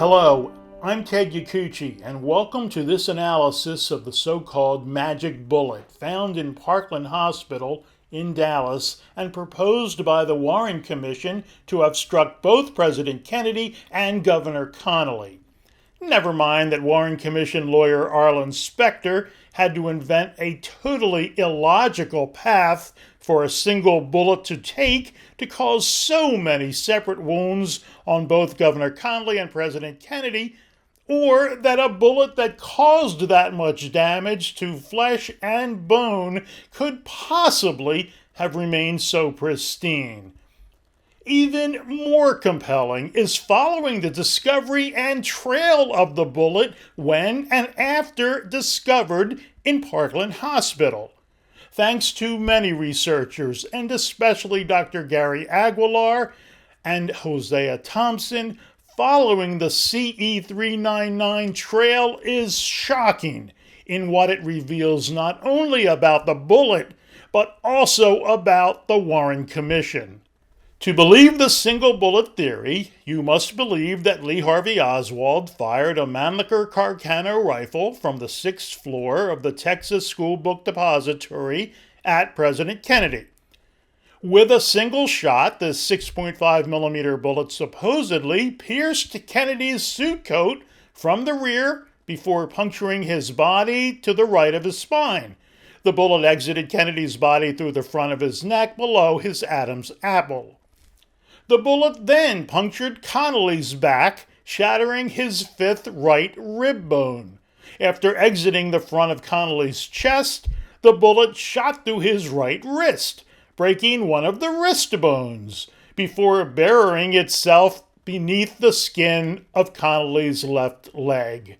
Hello, I'm Ted Yacucci, and welcome to this analysis of the so-called magic bullet found in Parkland Hospital in Dallas and proposed by the Warren Commission to have struck both President Kennedy and Governor Connally. Never mind that Warren Commission lawyer Arlen Specter had to invent a totally illogical path for a single bullet to take to cause so many separate wounds on both Governor Connally and President Kennedy, or that a bullet that caused that much damage to flesh and bone could possibly have remained so pristine. Even more compelling is following the discovery and trail of the bullet when and after discovered in Parkland Hospital. Thanks to many researchers, and especially Dr. Gary Aguilar and Hosea Thompson, following the CE399 trail is shocking in what it reveals not only about the bullet, but also about the Warren Commission. To believe the single bullet theory, you must believe that Lee Harvey Oswald fired a Mannlicher Carcano rifle from the 6th floor of the Texas School Book Depository at President Kennedy. With a single shot, the 6.5 millimeter bullet supposedly pierced Kennedy's suit coat from the rear before puncturing his body to the right of his spine. The bullet exited Kennedy's body through the front of his neck below his Adam's apple. The bullet then punctured Connally's back, shattering his 5th right rib bone. After exiting the front of Connally's chest, the bullet shot through his right wrist, breaking one of the wrist bones, before burying itself beneath the skin of Connally's left leg.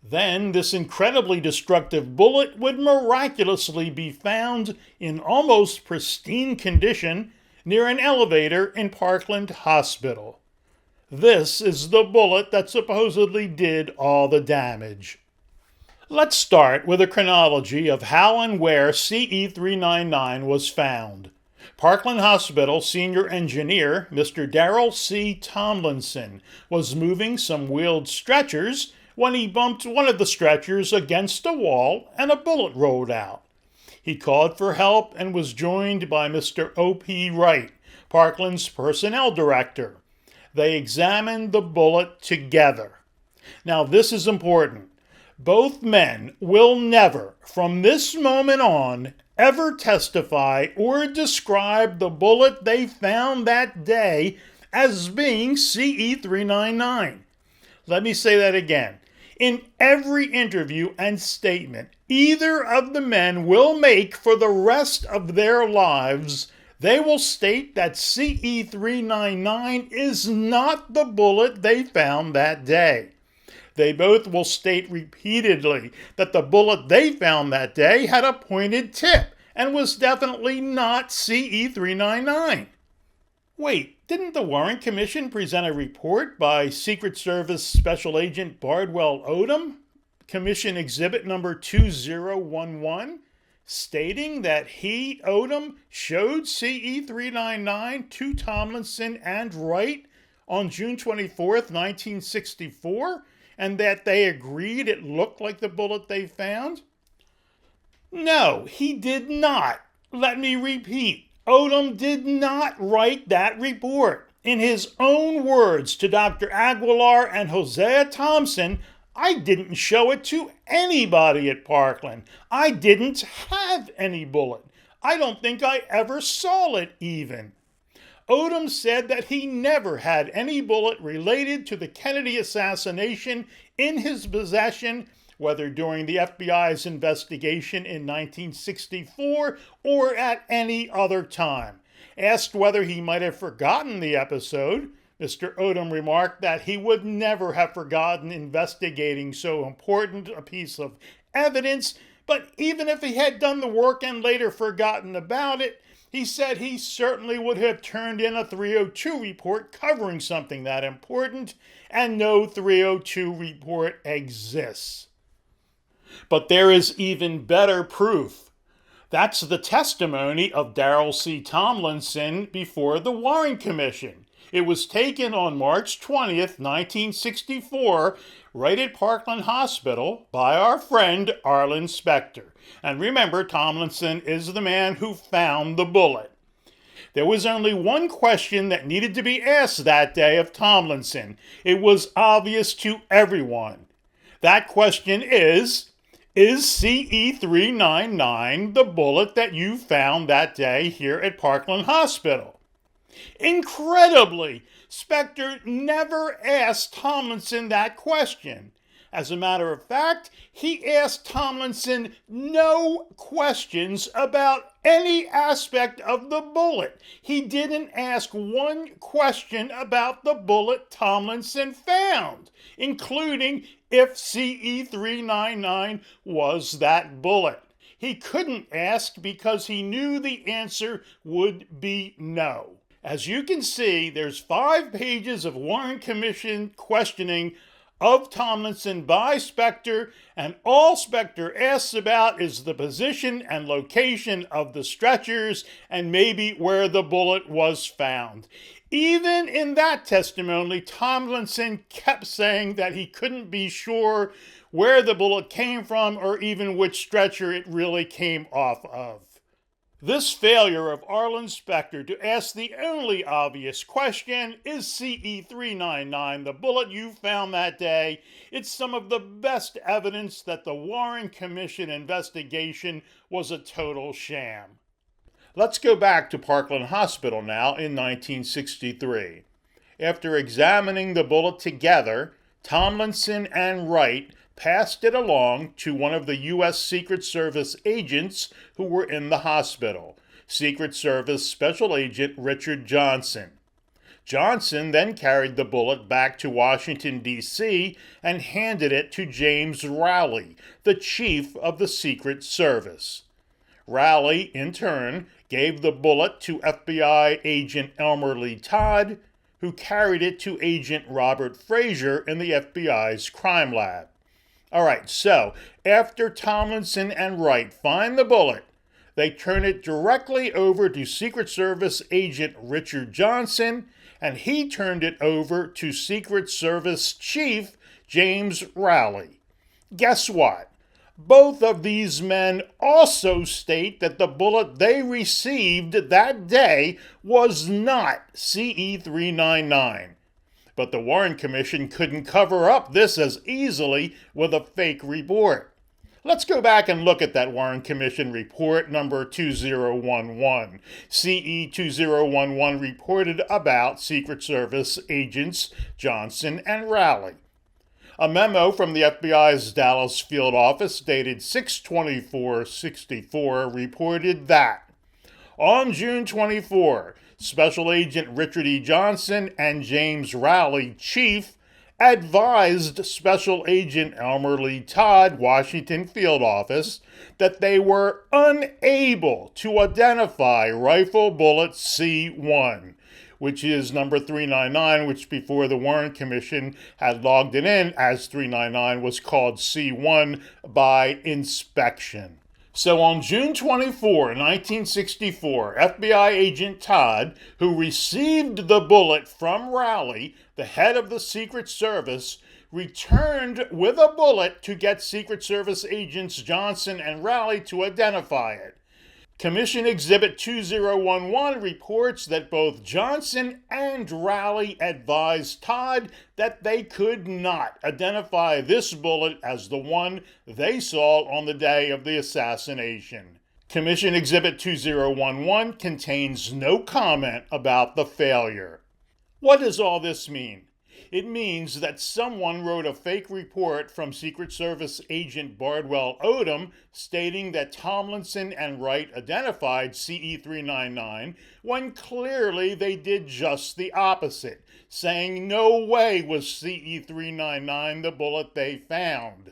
Then this incredibly destructive bullet would miraculously be found in almost pristine condition near an elevator in Parkland Hospital. This is the bullet that supposedly did all the damage. Let's start with a chronology of how and where CE399 was found. Parkland Hospital senior engineer Mr. Darrell C. Tomlinson was moving some wheeled stretchers when he bumped one of the stretchers against a wall and a bullet rolled out. He called for help and was joined by Mr. O.P. Wright, Parkland's personnel director. They examined the bullet together. Now this is important. Both men will never, from this moment on, ever testify or describe the bullet they found that day as being CE399. Let me say that again. In every interview and statement either of the men will make for the rest of their lives, they will state that CE399 is not the bullet they found that day. They both will state repeatedly that the bullet they found that day had a pointed tip and was definitely not CE399. Wait, didn't the Warren Commission present a report by Secret Service Special Agent Bardwell Odom, Commission Exhibit number 2011, stating that he, Odom, showed CE399 to Tomlinson and Wright on June 24, 1964, and that they agreed it looked like the bullet they found? No, he did not. Let me repeat. Odom did not write that report. In his own words to Dr. Aguilar and Hosea Thompson, I didn't show it to anybody at Parkland. I didn't have any bullet. I don't think I ever saw it even. Odom said that he never had any bullet related to the Kennedy assassination in his possession, whether during the FBI's investigation in 1964 or at any other time. Asked whether he might have forgotten the episode, Mr. Odom remarked that he would never have forgotten investigating so important a piece of evidence, but even if he had done the work and later forgotten about it, he said he certainly would have turned in a 302 report covering something that important, and no 302 report exists. But there is even better proof. That's the testimony of Darrell C. Tomlinson before the Warren Commission. It was taken on March 20th, 1964, right at Parkland Hospital by our friend Arlen Specter. And remember, Tomlinson is the man who found the bullet. There was only one question that needed to be asked that day of Tomlinson. It was obvious to everyone. That question is CE399 the bullet that you found that day here at Parkland Hospital? Incredibly, Specter never asked Tomlinson that question. As a matter of fact, he asked Tomlinson no questions about any aspect of the bullet. He didn't ask one question about the bullet Tomlinson found, including if CE399 was that bullet. He couldn't ask because he knew the answer would be no. As you can see, there's 5 pages of Warren Commission questioning of Tomlinson by Specter, and all Specter asks about is the position and location of the stretchers and maybe where the bullet was found. Even in that testimony, Tomlinson kept saying that he couldn't be sure where the bullet came from or even which stretcher it really came off of. This failure of Arlen Specter to ask the only obvious question, is CE399 the bullet you found that day? It's some of the best evidence that the Warren Commission investigation was a total sham. Let's go back to Parkland Hospital now in 1963. After examining the bullet together, Tomlinson and Wright passed it along to one of the U.S. Secret Service agents who were in the hospital, Secret Service Special Agent Richard Johnson. Johnson then carried the bullet back to Washington, D.C. and handed it to James Rowley, the chief of the Secret Service. Rowley, in turn, gave the bullet to FBI agent Elmer Lee Todd, who carried it to Agent Robert Frazier in the FBI's crime lab. All right, so after Tomlinson and Wright find the bullet, they turn it directly over to Secret Service agent Richard Johnson, and he turned it over to Secret Service Chief James Rowley. Guess what? Both of these men also state that the bullet they received that day was not CE399. But the Warren Commission couldn't cover up this as easily with a fake report. Let's go back and look at that Warren Commission report number 2011. CE2011 reported about Secret Service agents Johnson and Rowley. A memo from the FBI's Dallas field office dated 6/24/64 reported that on June 24, Special Agent Richard E. Johnson and James Rowley, Chief, advised Special Agent Elmer Lee Todd, Washington Field Office, that they were unable to identify rifle bullet C1, which is number 399, which before the Warren Commission had logged it in as 399 was called C1 by inspection. So on June 24, 1964, FBI agent Todd, who received the bullet from Rowley, the head of the Secret Service, returned with a bullet to get Secret Service agents Johnson and Rowley to identify it. Commission Exhibit 2011 reports that both Johnson and Rowley advised Todd that they could not identify this bullet as the one they saw on the day of the assassination. Commission Exhibit 2011 contains no comment about the failure. What does all this mean? It means that someone wrote a fake report from Secret Service agent Bardwell Odom stating that Tomlinson and Wright identified CE399 when clearly they did just the opposite, saying no way was CE399 the bullet they found.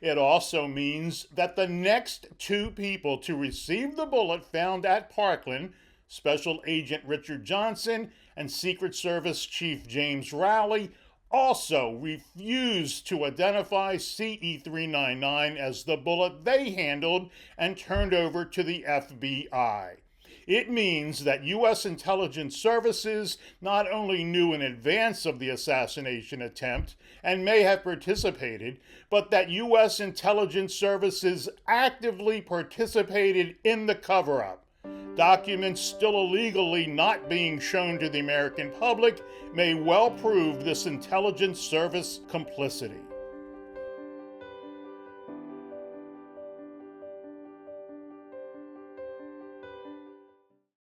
It also means that the next 2 people to receive the bullet found at Parkland, Special Agent Richard Johnson and Secret Service Chief James Rowley, also refused to identify CE399 as the bullet they handled and turned over to the FBI. It means that U.S. intelligence services not only knew in advance of the assassination attempt and may have participated, but that U.S. intelligence services actively participated in the cover-up. Documents still illegally not being shown to the American public may well prove this intelligence service complicity.